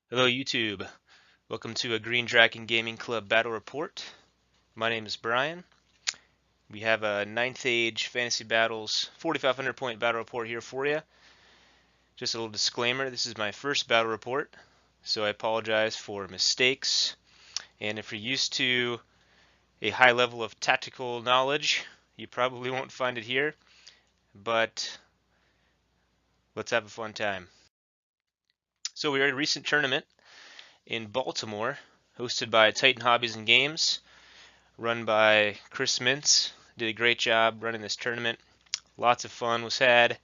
Hello YouTube, welcome to a Green Dragon Gaming Club Battle Report. My name is Brian. We have a 9th Age Fantasy Battles 4,500 point battle report here for you. Just a little disclaimer, this is my first battle report, so I apologize for mistakes. And if you're used to a high level of tactical knowledge, you probably won't find it here, but let's have a fun time. So we are at a recent tournament in Baltimore, hosted by Titan Hobbies and Games, run by Chris Mintz. Did a great job running this tournament. Lots of fun was had.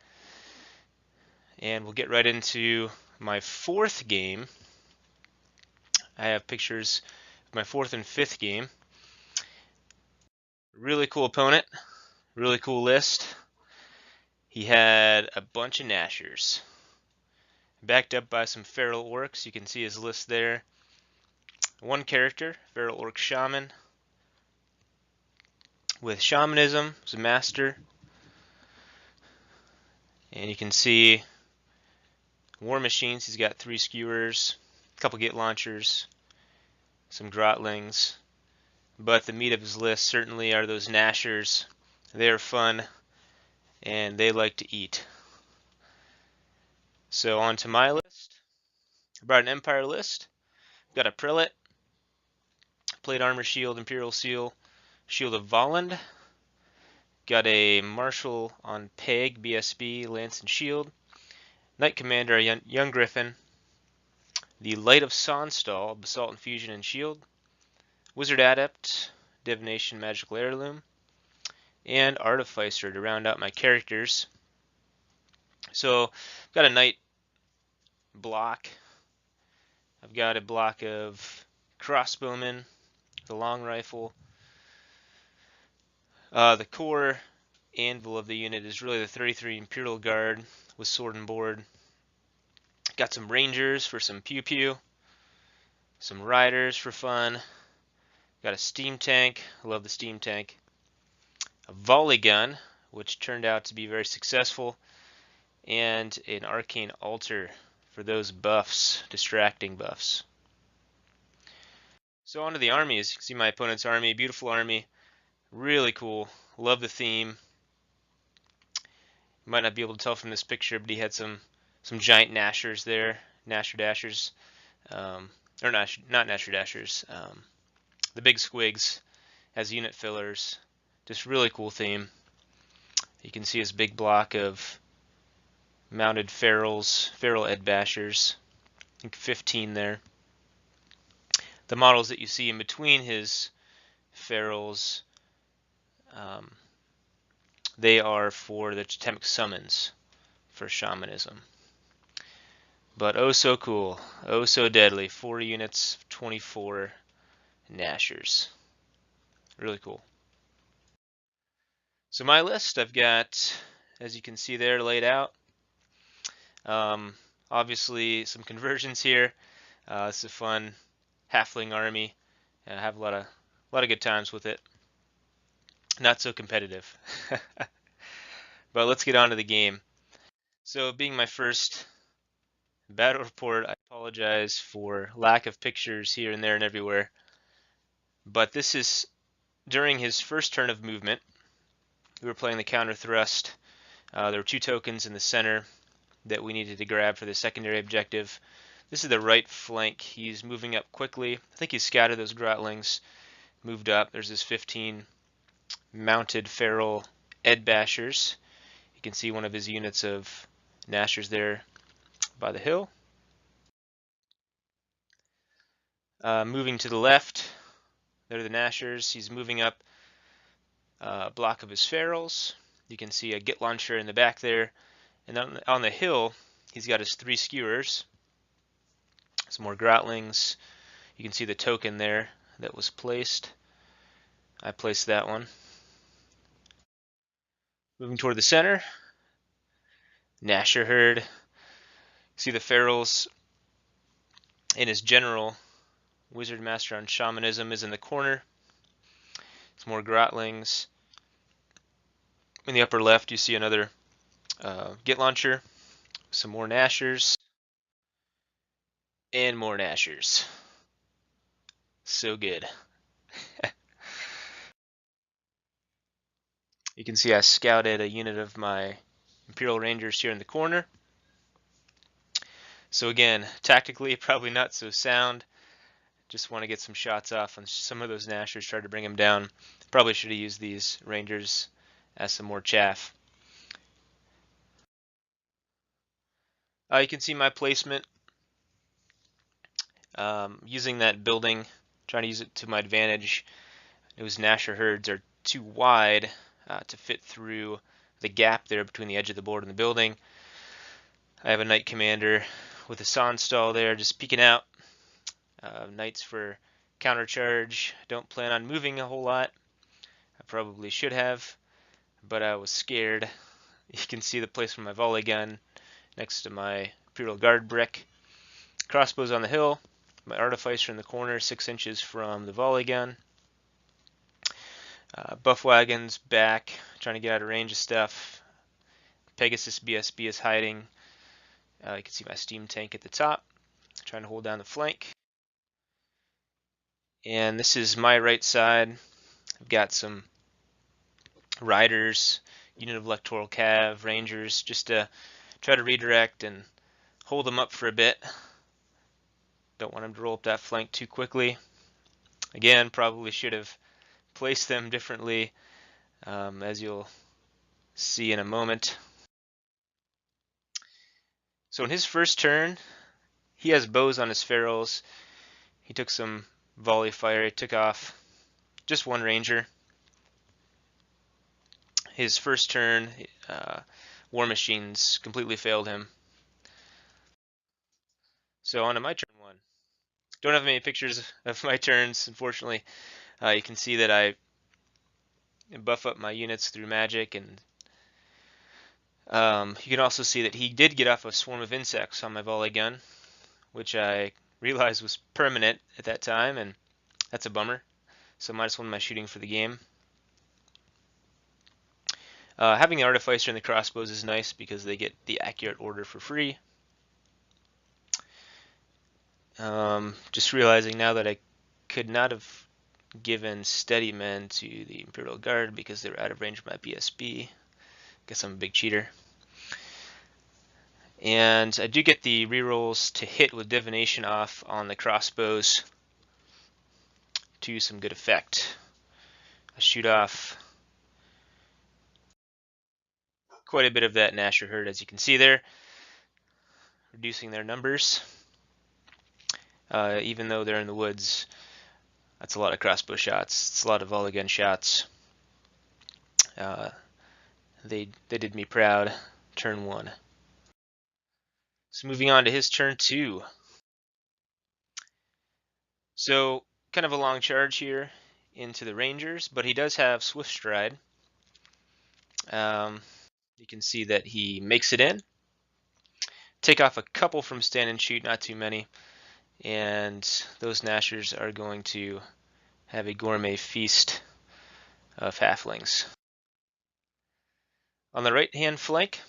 And we'll get right into my fourth game. I have pictures of my fourth and fifth game. Really cool opponent. Really cool list. He had a bunch of Nashers. Backed up by some Feral Orcs. You can see his list there. One character, Feral Orc Shaman. With Shamanism as a master. And you can see War Machines. He's got 3 skewers, a couple Git launchers, some Grotlings. But the meat of his list certainly are those Nashers. They are fun, and they like to eat. So on to my list. I brought an Empire list. Got a Prelate, Plate Armor Shield, Imperial Seal, Shield of Volland. Got a Marshal on Peg, BSB, Lance and Shield. Knight Commander, Young Griffin. The Light of Sonstal, Basalt Infusion and Shield. Wizard Adept, Divination, Magical Heirloom. And Artificer to round out my characters. So I've got a Knight block. I've got a block of Crossbowmen, the long rifle. The core anvil of the unit is really the 33 Imperial Guard with sword and board. Got some Rangers for some pew pew. Some Riders for fun. Got a Steam Tank. I love the Steam Tank. A Volley Gun, which turned out to be very successful. And an Arcane Altar for those buffs, distracting buffs. So on to the armies. You can see my opponent's army, beautiful army, really cool. Love the theme. You might not be able to tell from this picture, but he had some giant Nashers there, Nasher Dashers, or not Nasher Dashers. The big squigs as unit fillers. Just really cool theme. You can see his big block of mounted ferals, feral Ed Bashers. I think 15 there. The models that you see in between his ferals, they are for the totemic summons for shamanism. But oh so cool, oh so deadly. 4 units, 24 Nashers. Really cool. So my list, I've got, as you can see there, laid out. Obviously some conversions here. It's a fun Halfling army. I have a lot of good times with it. Not so competitive. But let's get on to the game. So being my first battle report, I apologize for lack of pictures here and there and everywhere. But this is during his first turn of movement. We were playing the counter thrust. There were 2 tokens in the center that we needed to grab for the secondary objective. This is the right flank. He's moving up quickly. I think he scattered those Grotlings, moved up. There's his 15 mounted feral Ed Bashers. You can see one of his units of Nashers there by the hill. Moving to the left, there are the Nashers. He's moving up a block of his ferals. You can see a Git launcher in the back there. And on the hill, he's got his 3 skewers. Some more Grotlings. You can see the token there that was placed. I placed that one. Moving toward the center, Nasher herd. See the ferals in his general. Wizard Master on Shamanism is in the corner. Some more Grotlings. In the upper left, you see another Git launcher. Some more Nashers. And more Nashers. So good. You can see I scouted a unit of my Imperial Rangers here in the corner. So again, tactically, probably not so sound. Just want to get some shots off on some of those Nashers, try to bring them down. Probably should have used these Rangers as some more chaff. You can see my placement. Using that building, trying to use it to my advantage. Those Nasher herds are too wide to fit through the gap there between the edge of the board and the building. I have a Knight Commander with a Sonstall there just peeking out. Knights for countercharge. Don't plan on moving a whole lot. I probably should have, but I was scared. You can see the place for my volley gun next to my Imperial Guard brick. Crossbows on the hill. My Artificer in the corner, 6 inches from the volley gun. Buff Wagon's back, trying to get out of range of stuff. Pegasus BSB is hiding. You can see my steam tank at the top, trying to hold down the flank. And this is my right side. I've got some riders, unit of electoral cav, rangers, just to try to redirect and hold them up for a bit. Don't want them to roll up that flank too quickly. Again, probably should have placed them differently, as you'll see in a moment. So in his first turn, he has bows on his ferals. He took some volley fire. He took off just one ranger. His first turn, War Machines completely failed him. So on to my turn 1. Don't have many pictures of my turns, unfortunately. You can see that I buff up my units through magic, and you can also see that he did get off a swarm of insects on my volley gun, which I realized was permanent at that time, and that's a bummer. So -1 my shooting for the game. Having the Artificer and the crossbows is nice because they get the accurate order for free. Just realizing now that I could not have given steady men to the Imperial Guard because they were out of range of my BSB. Guess I'm a big cheater. And I do get the rerolls to hit with divination off on the crossbows to some good effect. I shoot off quite a bit of that Nasher herd, as you can see there, reducing their numbers. Even though they're in the woods, that's a lot of crossbow shots. It's a lot of volley gun shots. They did me proud. Turn 1. So moving on to his turn 2. So kind of a long charge here into the Rangers, but he does have Swift Stride. You can see that he makes it in. Take off a couple from stand and shoot, not too many. And those Nashers are going to have a gourmet feast of halflings. On the right-hand flank,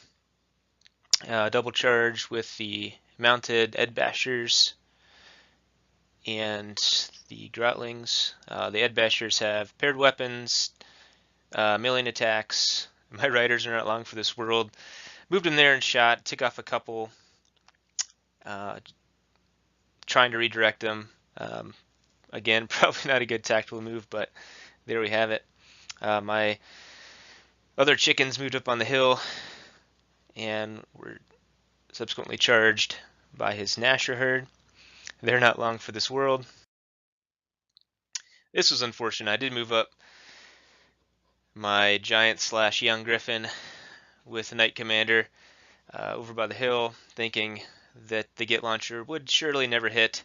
double charge with the mounted Ed Bashers and the Grotlings. The Ed Bashers have paired weapons, million attacks. My riders are not long for this world. Moved them there and shot, took off a couple, trying to redirect them. Again, probably not a good tactical move, but there we have it. My other chickens moved up on the hill and were subsequently charged by his Nasher herd. They're not long for this world. This was unfortunate. I did move up my giant / young griffin with a Knight Commander over by the hill, thinking that the Git launcher would surely never hit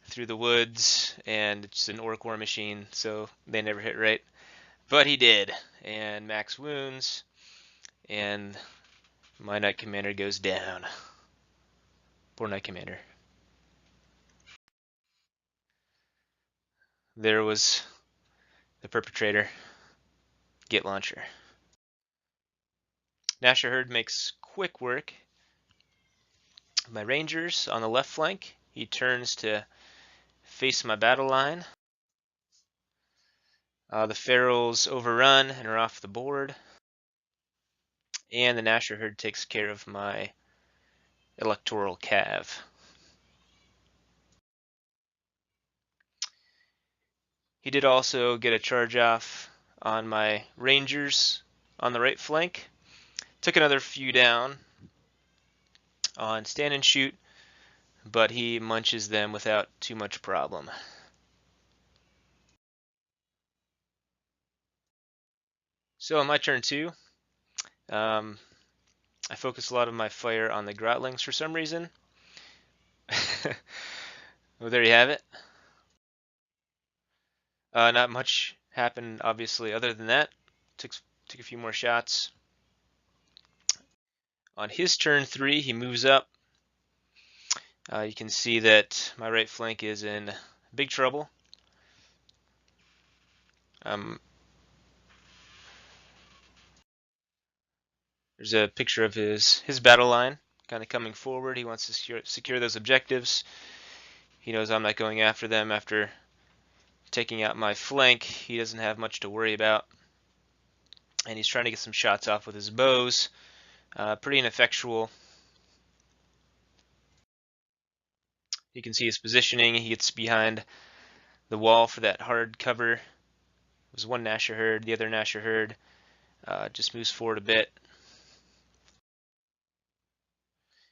through the woods, and it's an Orc War Machine, so they never hit right. But he did, and max wounds, and my Knight Commander goes down. Poor Knight Commander. There was the perpetrator, Git launcher. Nasher herd makes quick work. My Rangers on the left flank, he turns to face my battle line. The Ferals overrun and are off the board. And the Nasher Herd takes care of my Electoral Cav. He did also get a charge off on my Rangers on the right flank. Took another few down on stand and shoot, but he munches them without too much problem. So on my turn 2, I focus a lot of my fire on the Grotlings for some reason. Well, there you have it. Not much happened, obviously, other than that. Took a few more shots. On his turn 3, he moves up. You can see that my right flank is in big trouble. There's a picture of his battle line kind of coming forward. He wants to secure those objectives. He knows I'm not going after them after taking out my flank. He doesn't have much to worry about. And he's trying to get some shots off with his bows. Pretty ineffectual. You can see his positioning. He gets behind the wall for that hard cover. There's one Nasher Herd. The other Nasher Herd just moves forward a bit.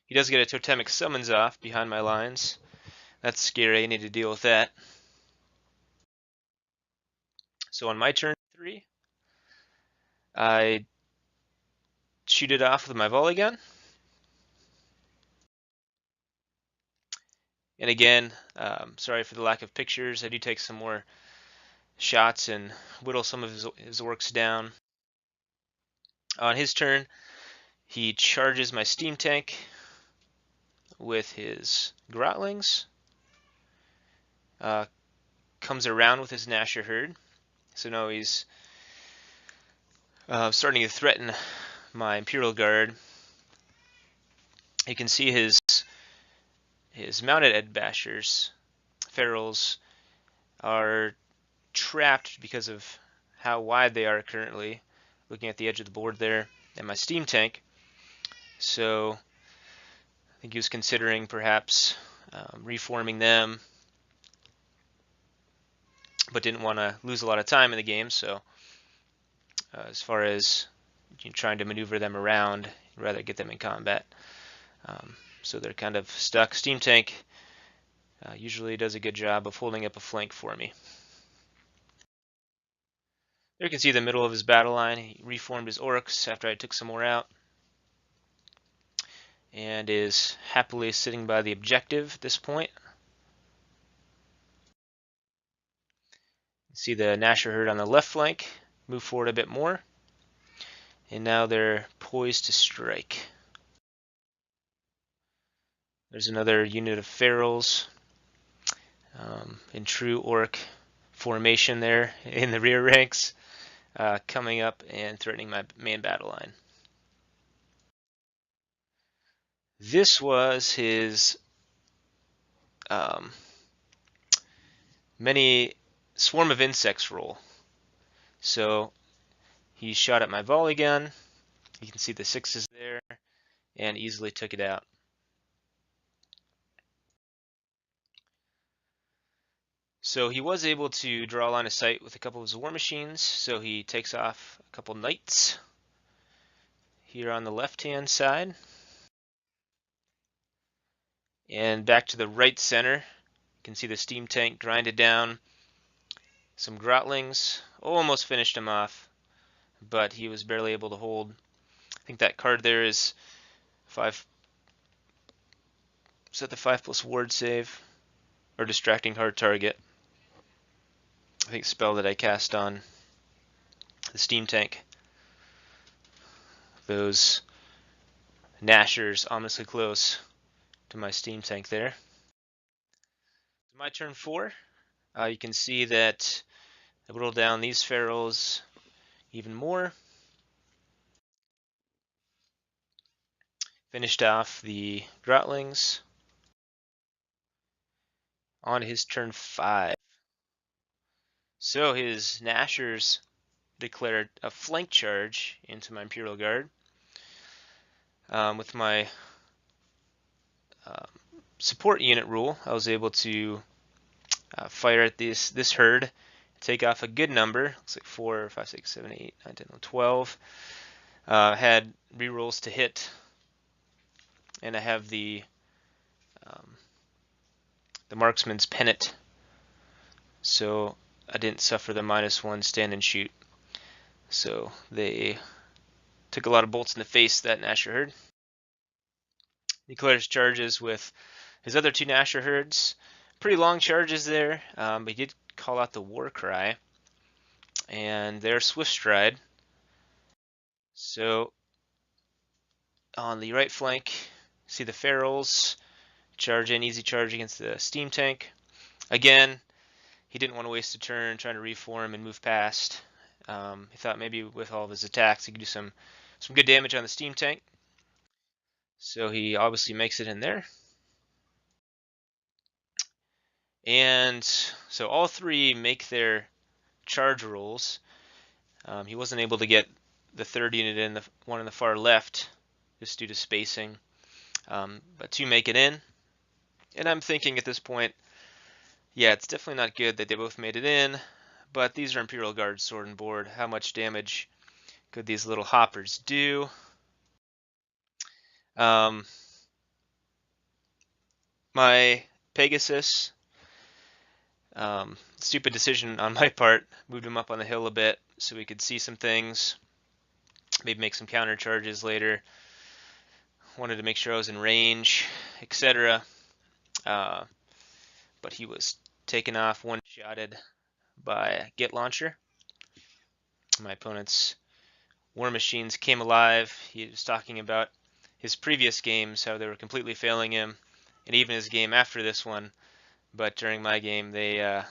He does get a Totemic Summons off behind my lines. That's scary. I need to deal with that. So on my turn 3, I shoot it off with my volley gun. And again, sorry for the lack of pictures. I do take some more shots and whittle some of his orcs down. On his turn, he charges my steam tank with his Grotlings. Comes around with his Nasher Herd. So now he's starting to threaten my Imperial Guard. You can see his mounted Ed Bashers, Ferals, are trapped because of how wide they are currently. Looking at the edge of the board there, and my steam tank. So I think he was considering perhaps reforming them, but didn't want to lose a lot of time in the game. So as far as trying to maneuver them around, I'd rather get them in combat. So they're kind of stuck. Steam tank usually does a good job of holding up a flank for me. There you can see the middle of his battle line. He reformed his orcs after I took some more out, and is happily sitting by the objective at this point. See the Nasher Herd on the left flank move forward a bit more, and now they're poised to strike. There's another unit of Ferals in true Orc formation there in the rear ranks, coming up and threatening my main battle line. This was his many swarm of insects roll. So he shot at my volley gun. You can see the 6s there, and easily took it out. So he was able to draw a line of sight with a couple of his war machines, so he takes off a couple knights here on the left-hand side. And back to the right center, you can see the steam tank grinded down some Grotlings. Almost finished him off, but he was barely able to hold. I think that card there is 5. Is that the 5+ ward save? Or distracting hard target? I think spell that I cast on the steam tank. Those Nashers ominously close to my steam tank there. My turn 4. You can see that I whittled down these Ferals even more. Finished off the Grotlings. on his turn 5. So his Nashers declared a flank charge into my Imperial Guard. With my support unit rule, I was able to fire at this herd, take off a good number. Looks like 4, 5, 6, 7, 8, 9, 10, 12. Had rerolls to hit, and I have the marksman's pennant, so I didn't suffer the -1 stand and shoot. So they took a lot of bolts in the face, that Nasher herd. Declares charges with his other 2 Nasher herds. Pretty long charges there, but he did call out the war cry, and they're swift stride. So on the right flank, see the ferals charge in, easy charge against the steam tank. Again, he didn't want to waste a turn trying to reform and move past. He thought maybe with all of his attacks he could do some good damage on the steam tank. So he obviously makes it in there. And so all 3 make their charge rolls. He wasn't able to get the 3rd unit in, the one on the far left, just due to spacing. But 2 make it in. And I'm thinking at this point, yeah, it's definitely not good that they both made it in, but these are Imperial Guard sword and board. How much damage could these little hoppers do? My Pegasus, stupid decision on my part, moved him up on the hill a bit so we could see some things, maybe make some counter charges later. Wanted to make sure I was in range, etc. But he was taken off, one-shotted by a Get Launcher. My opponent's War Machines came alive. He was talking about his previous games, how they were completely failing him, and even his game after this one. But during my game, they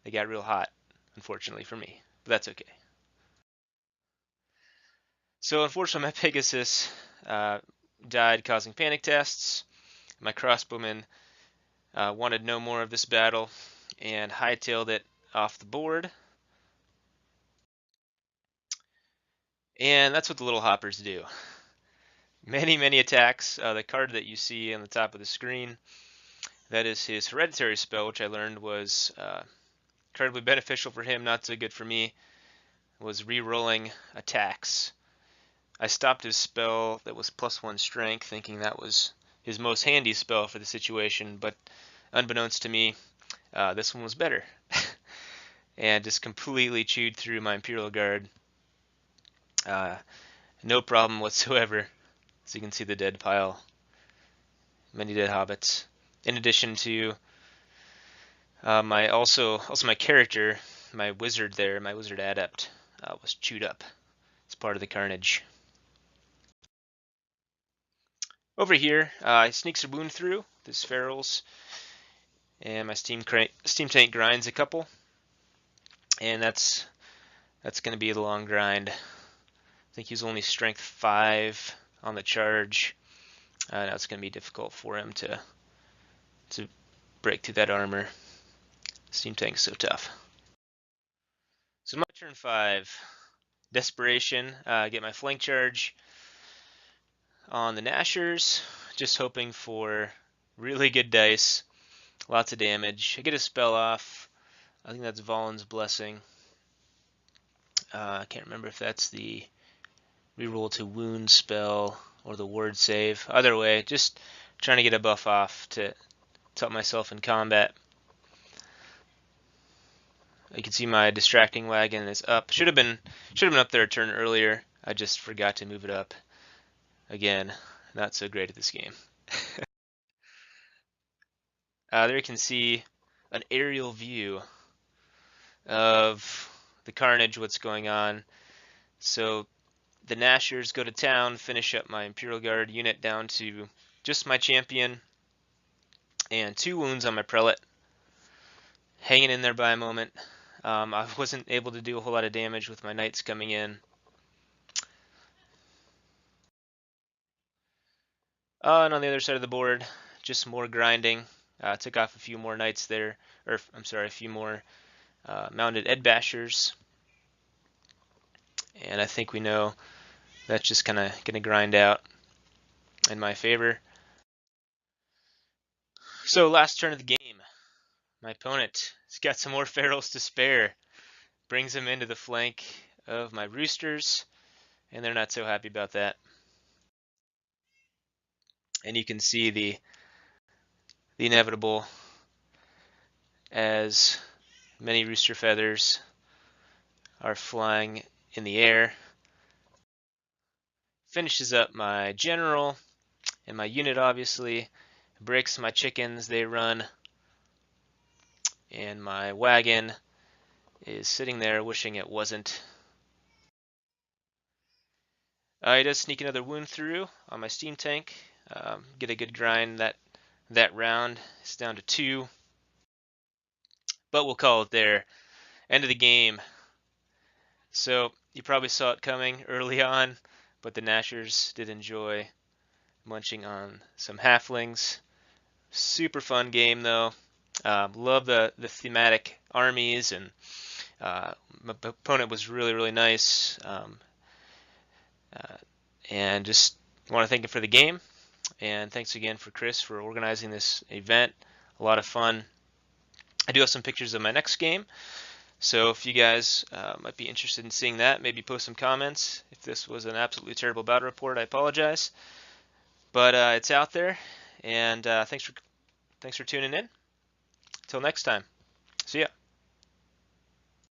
got real hot, unfortunately for me. But that's okay. So unfortunately, my Pegasus died, causing panic tests. My crossbowman wanted no more of this battle and hightailed it off the board. And that's what the little hoppers do. Many attacks. The card that you see on the top of the screen, that is his hereditary spell, which I learned was incredibly beneficial for him, not so good for me, was re-rolling attacks. I stopped his spell that was +1 strength, thinking that was his most handy spell for the situation, but unbeknownst to me, this one was better. And just completely chewed through my Imperial Guard. No problem whatsoever. So you can see the dead pile. Many dead hobbits. In addition to my also my character, my wizard there, my wizard adept, was chewed up. It's part of the carnage. Over here, I sneaks a wound through this ferals, and my steam tank grinds a couple, and that's going to be the long grind. I think he's only strength 5 on the charge. Now it's going to be difficult for him to break through that armor. Steam tank's so tough. So my turn 5, desperation. Get my flank charge on the Nashers, just hoping for really good dice, lots of damage. I get a spell off. I think that's Valen's Blessing. I can't remember if that's the reroll to wound spell or the word save. Either way, just trying to get a buff off to help myself in combat. You can see my distracting wagon is up. Should have been up there a turn earlier. I just forgot to move it up. Again, not so great at this game. There you can see an aerial view of the carnage, what's going on. So the Nashers go to town, finish up my Imperial Guard unit down to just my champion and 2 wounds on my prelate. Hanging in there by a moment. I wasn't able to do a whole lot of damage with my knights coming in. And on the other side of the board, just more grinding. Took off a few more knights there, or I'm sorry, a few more mounted Ed Bashers, and I think we know that's just kind of going to grind out in my favor. So last turn of the game, my opponent has got some more ferals to spare, brings him into the flank of my roosters, and they're not so happy about that. And you can see the inevitable as many rooster feathers are flying in the air. Finishes up my general and my unit, obviously. Breaks my chickens, they run. And my wagon is sitting there wishing it wasn't. He does sneak another wound through on my steam tank. Get a good grind that round. It's down to 2. But we'll call it there. End of the game. So you probably saw it coming early on, but the Nashers did enjoy munching on some halflings. Super fun game though. Love the thematic armies, and my opponent was really nice. And just want to thank him for the game, and thanks again for Chris for organizing this event. A lot of fun. I do have some pictures of my next game, so if you guys might be interested in seeing that, maybe post some comments. If this was an absolutely terrible battle report, I apologize, but it's out there, and thanks for tuning in. Until next time, see ya.